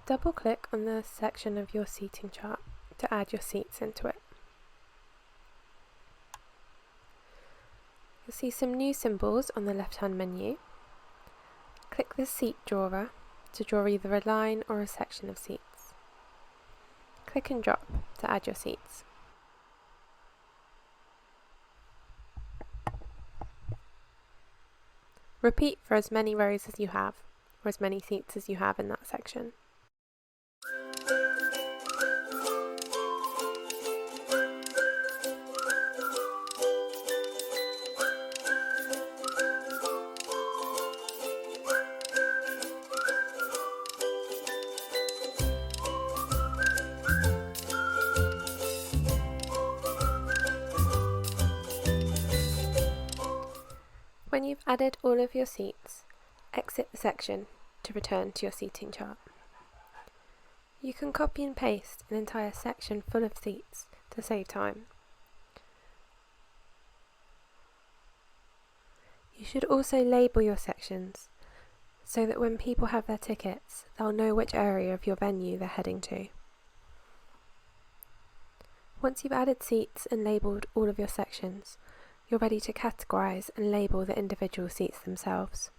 Double-click on the section of your seating chart to add your seats into it. You'll see some new symbols on the left-hand menu. Click the Seat Drawer to draw either a line or a section of seats. Click and drop to add your seats. Repeat for as many rows as you have, or as many seats as you have in that section. When you've added all of your seats, exit the section to return to your seating chart. You can copy and paste an entire section full of seats to save time. You should also label your sections so that when people have their tickets, they'll know which area of your venue they're heading to. Once you've added seats and labelled all of your sections, you're ready to categorise and label the individual seats themselves.